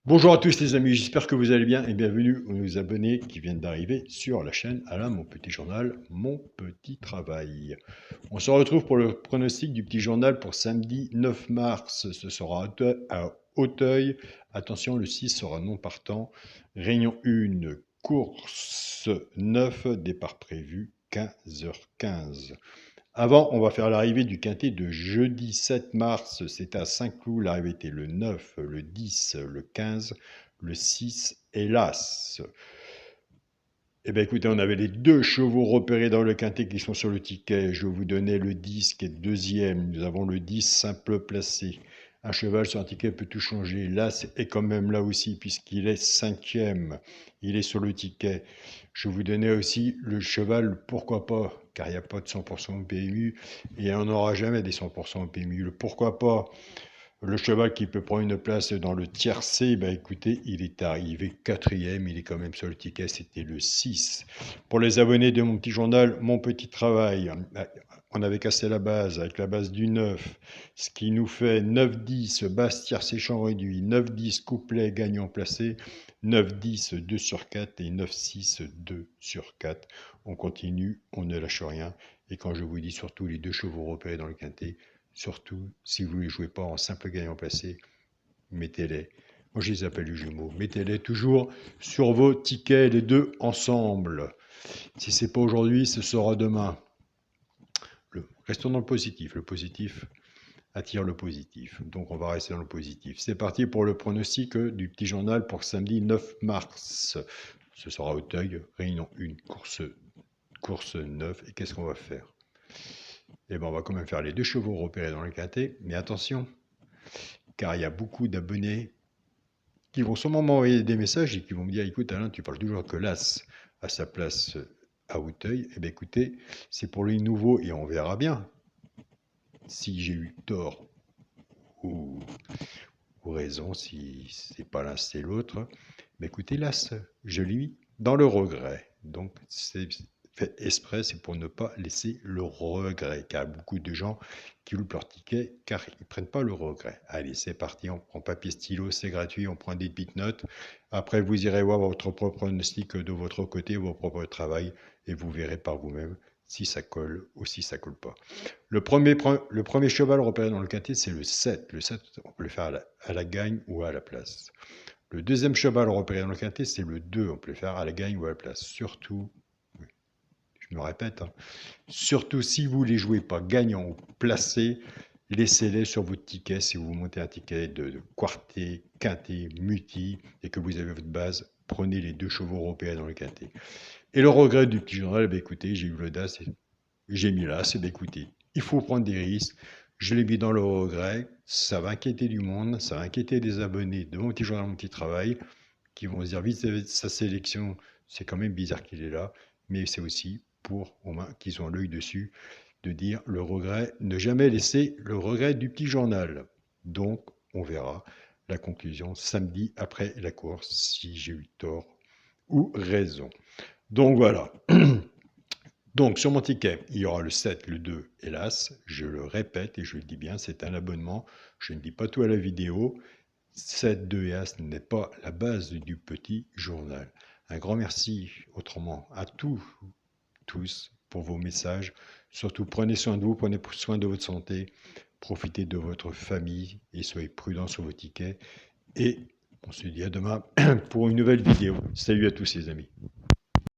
Bonjour à tous les amis, j'espère que vous allez bien et bienvenue aux abonnés qui viennent d'arriver sur la chaîne Alain, mon petit journal, mon petit travail. On se retrouve pour le pronostic du petit journal pour samedi 9 mars. Ce sera à Auteuil. Attention, le 6 sera non partant. Réunion 1, course 9, départ prévu 15h15. Avant, on va faire l'arrivée du quintet de jeudi 7 mars. C'était à Saint-Cloud. L'arrivée était le 9, le 10, le 15, le 6, hélas. Eh bien, écoutez, on avait les deux chevaux repérés dans le quintet qui sont sur le ticket. Je vais vous donner le 10 qui est deuxième. Nous avons le 10 simple placé. Un cheval sur un ticket peut tout changer. L'As est quand même là aussi puisqu'il est cinquième. Il est sur le ticket. Je vais vous donner aussi le cheval, pourquoi pas, car il n'y a pas de 100% au PMU et on n'aura jamais des 100% au PMU. Le pourquoi pas, le cheval qui peut prendre une place dans le tiercé, ben écoutez, il est arrivé quatrième, il est quand même sur le ticket, c'était le 6. Pour les abonnés de mon petit journal, mon petit travail, on avait cassé la base avec la base du 9, ce qui nous fait 9-10, basse tiercé champ réduit, 9-10 couplet gagnant placé, 9-10 2 sur 4 et 9-6 2 sur 4. On continue, on ne lâche rien. Et quand je vous dis surtout les deux chevaux repérés dans le quintet, surtout, si vous ne les jouez pas en simple gagnant placé, mettez-les. Moi, je les appelle les jumeaux. Mettez-les toujours sur vos tickets, les deux ensemble. Si ce n'est pas aujourd'hui, ce sera demain. Restons dans le positif. Le positif attire le positif. Donc, on va rester dans le positif. C'est parti pour le pronostic du petit journal pour samedi 9 mars. Ce sera Auteuil, réunion 1, course 9. Et qu'est-ce qu'on va faire? Eh bien, on va quand même faire les deux chevaux repérés dans le quintet. Mais attention, car il y a beaucoup d'abonnés qui vont sûrement m'envoyer des messages et qui vont me dire, écoute Alain, tu parles toujours que l'As à sa place à Auteuil. Eh bien écoutez, c'est pour les nouveaux et on verra bien si j'ai eu tort ou, raison, si c'est pas l'un c'est l'autre. Mais écoutez, l'As, je l'ai mis dans le regret. Donc c'est fait exprès, c'est pour ne pas laisser le regret, car il y a beaucoup de gens qui loupent leur ticket car ils ne prennent pas le regret. Allez, c'est parti, on prend papier stylo, c'est gratuit, on prend des petites notes. Après, vous irez voir votre propre pronostic de votre côté, vos propres travail, et vous verrez par vous-même si ça colle ou si ça colle pas. Le premier cheval repéré dans le quintet, c'est le 7. Le 7, on peut le faire à la gagne ou à la place. Le deuxième cheval repéré dans le quintet, c'est le 2. On peut le faire à la gagne ou à la place. Surtout, je me répète, hein, surtout si vous ne les jouez pas gagnant ou placé, laissez-les sur votre ticket. Si vous montez un ticket de quarté, quintet, muti et que vous avez votre base, prenez les deux chevaux repérés dans le quintet. Et le regret du petit journal, bah écoutez, j'ai eu l'audace et j'ai mis là, c'est d'écouter. Il faut prendre des risques. Je l'ai mis dans le regret. Ça va inquiéter du monde, ça va inquiéter des abonnés de mon petit journal, mon petit travail, qui vont se dire vite sa sélection, c'est quand même bizarre qu'il est là, mais c'est aussi pour au moins qu'ils ont l'œil dessus, de dire le regret, ne jamais laisser le regret du petit journal. Donc, on verra la conclusion samedi après la course, si j'ai eu tort ou raison. Donc voilà. Donc sur mon ticket, il y aura le 7, le 2 hélas, je le répète et je le dis bien, c'est un abonnement, je ne dis pas tout à la vidéo, 7, 2 et As n'est pas la base du petit journal. Un grand merci autrement à tous pour vos messages, surtout prenez soin de vous, prenez soin de votre santé, profitez de votre famille et soyez prudents sur vos tickets et on se dit à demain pour une nouvelle vidéo. Salut à tous les amis.